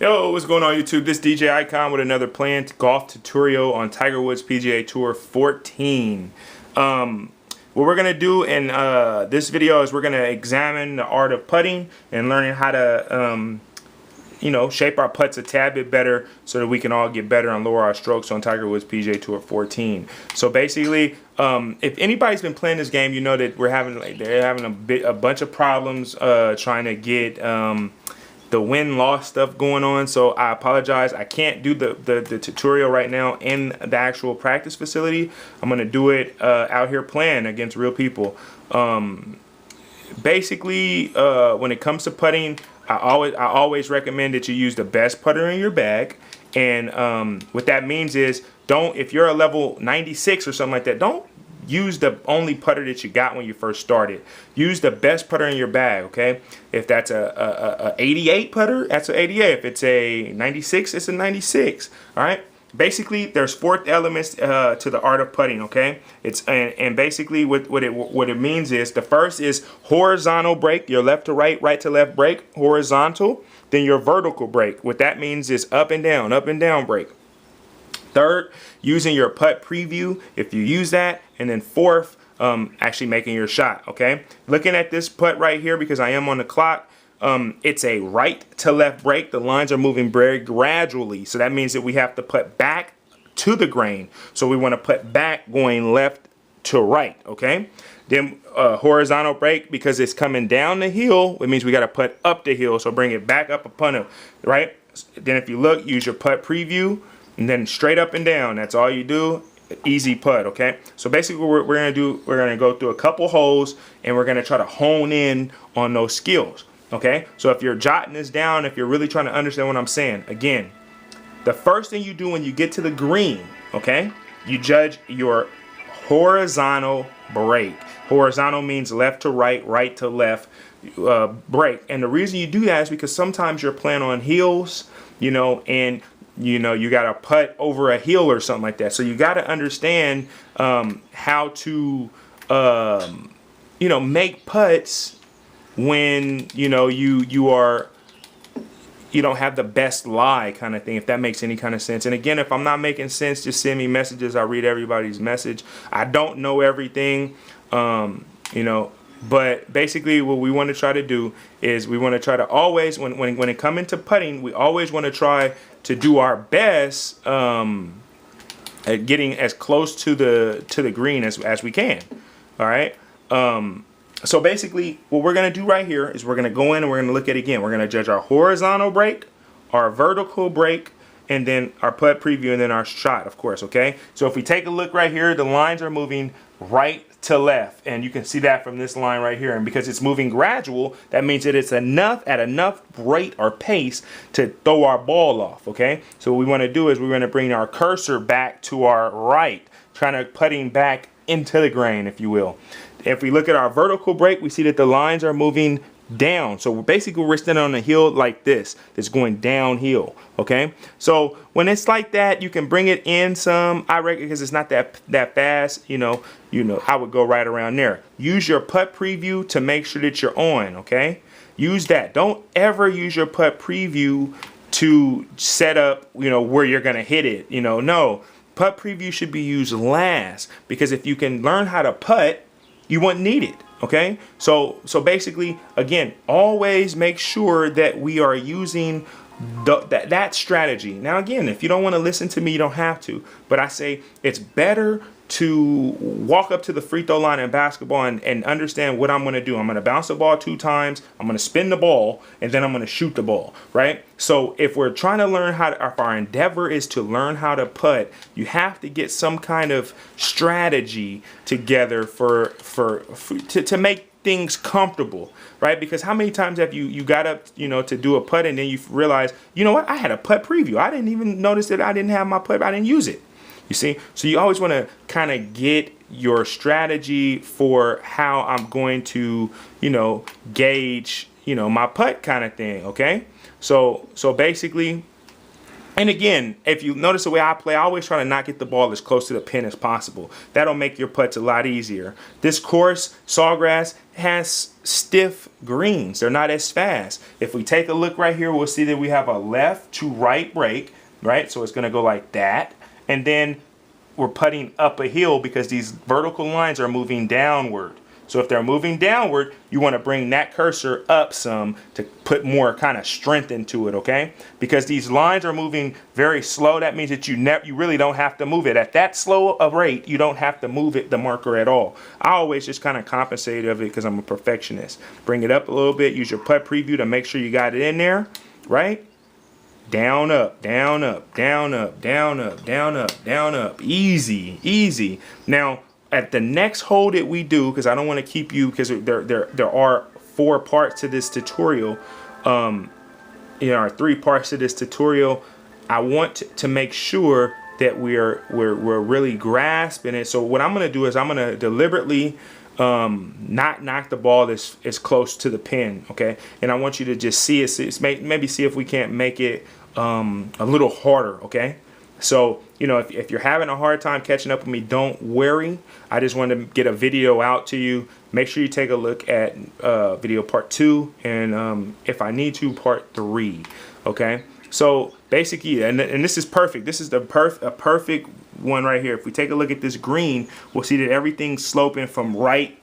Yo, what's going on YouTube? This DJ Icon with another planned golf tutorial on Tiger Woods PGA Tour 14. What we're going to do in this video is we're going to examine the art of putting and learning how to, shape our putts a tad bit better so that we can all get better and lower our strokes on Tiger Woods PGA Tour 14. So basically, if anybody's been playing this game, you know that they're having a bunch of problems trying to get the win-loss stuff going on. So I apologize, I can't do the tutorial right now in the actual practice facility. I'm gonna do it out here playing against real people. Basically, when it comes to putting, I always recommend that you use the best putter in your bag. And what that means is, if you're a level 96 or something like that, don't use the only putter that you got when you first started. Use the best putter in your bag, okay? If that's a 88 putter, that's an 88. If it's a 96, it's a 96, all right? Basically, there's 4 elements to the art of putting, okay? And basically what it means is, the first is horizontal break, your left to right, right to left break, horizontal. Then your vertical break. What that means is up and down break. Third, using your putt preview, if you use that. And then fourth, actually making your shot, okay? Looking at this putt right here, because I am on the clock, it's a right to left break. The lines are moving very gradually. So that means that we have to put back to the grain. So we want to put back going left to right, okay? Then horizontal break, because it's coming down the hill, it means we got to put up the hill. So bring it back up upon it, right? Then if you look, use your putt preview, and then straight up and down. That's all you do. Easy putt, okay? So basically what we're gonna do, we're gonna go through a couple holes and we're gonna try to hone in on those skills, okay? So if you're jotting this down, if you're really trying to understand what I'm saying, again, the first thing you do when you get to the green, okay, you judge your horizontal break. Horizontal means left to right, right to left break. And the reason you do that is because sometimes you're playing on hills, and you got to putt over a hill or something like that. So you got to understand how to, make putts when, you don't have the best lie kind of thing, if that makes any kind of sense. And again, if I'm not making sense, just send me messages. I read everybody's message. I don't know everything, but basically what we want to try to do is we want to try to always, when it comes into putting, we always want to try to do our best at getting as close to the green as we can. All right. So basically what we're going to do right here is we're going to go in and we're going to look at it again. We're going to judge our horizontal break, our vertical break, and then our putt preview, and then our shot, of course, okay? So if we take a look right here, the lines are moving right to left, and you can see that from this line right here. And because it's moving gradual, that means that it's at enough rate or pace to throw our ball off, okay? So what we want to do is we're going to bring our cursor back to our right, trying to putting back into the grain, if you will. If we look at our vertical break, we see that the lines are moving down. So basically we're standing on a hill like this that's going downhill, okay? So when it's like that, you can bring it in some, I reckon, because it's not that fast, I would go right around there. Use your putt preview to make sure that you're on, okay? Use that. Don't ever use your putt preview to set up, where you're going to hit it. No. Putt preview should be used last, because if you can learn how to putt, you won't need it. Okay, so basically, again, always make sure that we are using that strategy. Now, again, if you don't want to listen to me, you don't have to. But I say it's better to walk up to the free throw line in basketball and understand what I'm going to do. I'm going to bounce the ball 2 times. I'm going to spin the ball, and then I'm going to shoot the ball, right? So if we're trying to learn if our endeavor is to learn how to putt, you have to get some kind of strategy together to make things comfortable, right? Because how many times have you got up, to do a putt, and then you realize, you know what, I had a putt preview. I didn't even notice that I didn't have my putt. I didn't use it. You see? So you always want to kind of get your strategy for how I'm going to, gauge, my putt kind of thing, okay? So basically, And again, if you notice the way I play, I always try to not get the ball as close to the pin as possible. That'll make your putts a lot easier. This course, Sawgrass, has stiff greens. They're not as fast. If we take a look right here, we'll see that we have a left to right break, right? So it's going to go like that. And then we're putting up a hill because these vertical lines are moving downward. So if they're moving downward, you want to bring that cursor up some to put more kind of strength into it, okay? Because these lines are moving very slow. That means that you really don't have to move it. At that slow of rate, you don't have to move it, the marker, at all. I always just kind of compensate of it because I'm a perfectionist. Bring it up a little bit. Use your putt preview to make sure you got it in there, right? Down, up, down, up, down, up, down, up, down, up, down, up. Easy, easy. Now, at the next hole that we do, because I don't want to keep you, because there are 4 parts to this tutorial, there are 3 parts to this tutorial. I want to make sure that we're really grasping it. So what I'm going to do is I'm going to deliberately not knock the ball as close to the pin, okay? And I want you to just see it, maybe see if we can't make it a little harder, okay? So, you know, if you're having a hard time catching up with me, don't worry. I just wanted to get a video out to you. Make sure you take a look at video part 2 and if I need to, part 3. Okay. So basically, and this is perfect. This is a perfect one right here. If we take a look at this green, we'll see that everything's sloping from right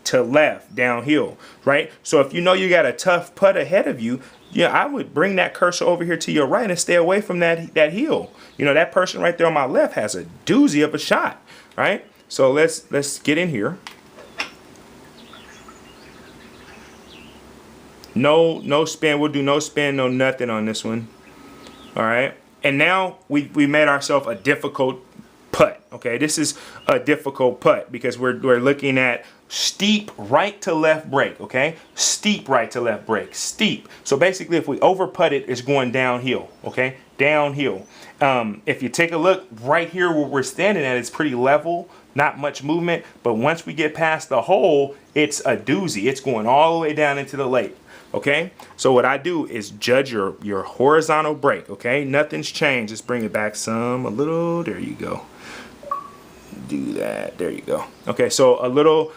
to left downhill, right? So if you know you got a tough putt ahead of you, yeah, I would bring that cursor over here to your right and stay away from that hill. You know, that person right there on my left has a doozy of a shot, right? So let's get in here. No spin. We'll do no spin, no nothing on this one. All right. And now we made ourselves a difficult putt. Okay, this is a difficult putt because we're looking at steep right to left break. Okay, steep right to left break, steep. So basically, if we over putt it, it's going downhill. Okay, downhill. If you take a look right here where we're standing at, it's pretty level, not much movement. But once we get past the hole, it's a doozy. It's going all the way down into the lake. Okay, so what I do is judge your horizontal break. Okay, nothing's changed. Just bring it back a little. There you go. Do that. There you go. Okay, so a little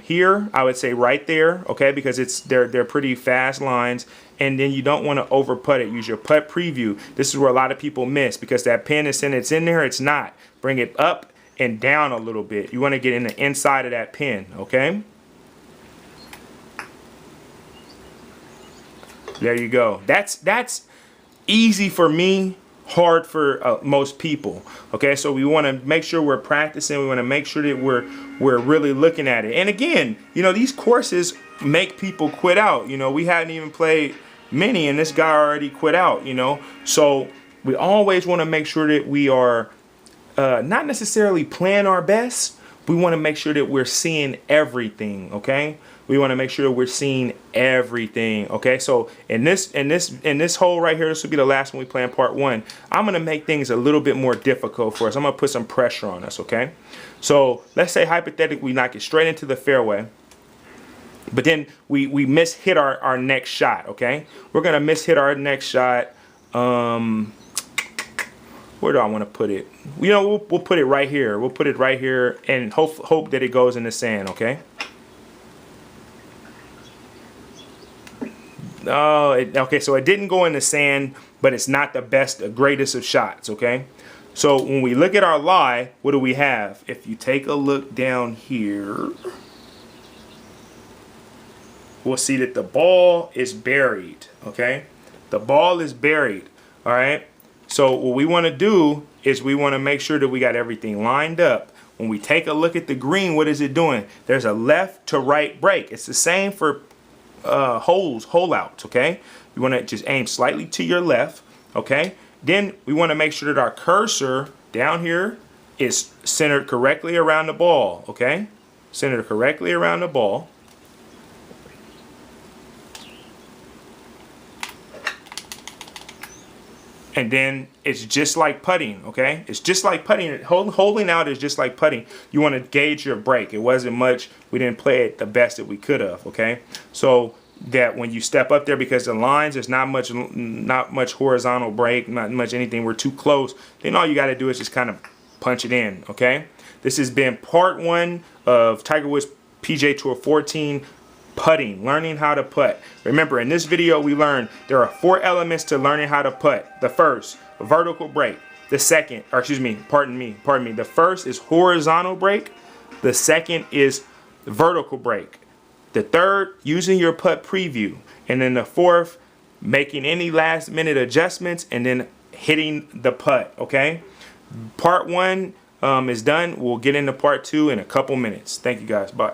here, I would say right there. Okay, because they're pretty fast lines, and then you don't want to over putt it. Use your putt preview. This is where a lot of people miss because that pin is in. It's in there. It's not. Bring it up and down a little bit. You want to get in the inside of that pin. Okay. There you go. That's easy for me, hard for most people. Okay, so we want to make sure we're practicing. We want to make sure that we're really looking at it. And again, you know, these courses make people quit out. You know, we hadn't even played many, and this guy already quit out. You know, so we always want to make sure that we are not necessarily playing our best. We want to make sure that we're seeing everything. Okay. We want to make sure we're seeing everything. Okay, so in this hole right here, this will be the last one we play in part 1. I'm gonna make things a little bit more difficult for us. I'm gonna put some pressure on us. Okay, so let's say hypothetically we knock it straight into the fairway, but then we miss-hit our next shot. Okay, we're gonna miss-hit our next shot. Where do I want to put it? You know, we'll put it right here. We'll put it right here and hope that it goes in the sand. Okay. Oh, okay, so it didn't go in the sand, but it's not the greatest of shots, okay? So when we look at our lie, what do we have? If you take a look down here, we'll see that the ball is buried, okay? The ball is buried, all right? So what we want to do is we want to make sure that we got everything lined up. When we take a look at the green, what is it doing? There's a left to right break. It's the same for hole outs. Okay, you want to just aim slightly to your left. Okay, then we want to make sure that our cursor down here is centered correctly around the ball. Okay, centered correctly around the ball. And then it's just like putting, okay? It's just like putting. Holding out is just like putting. You want to gauge your break. It wasn't much. We didn't play it the best that we could have, okay? So that when you step up there, because the lines, there's not much horizontal break, not much anything, we're too close, then all you got to do is just kind of punch it in. Okay, this has been part 1 of Tiger Woods PGA Tour 14 putting, learning how to putt. Remember, in this video we learned there are 4 elements to learning how to putt. The first, vertical break. The second, or excuse me, pardon me, the first is horizontal break. The second is vertical break. The third, using your putt preview. And then the fourth, making any last minute adjustments and then hitting the putt. Okay, part 1 is done. We'll get into part 2 in a couple minutes. Thank you guys. Bye.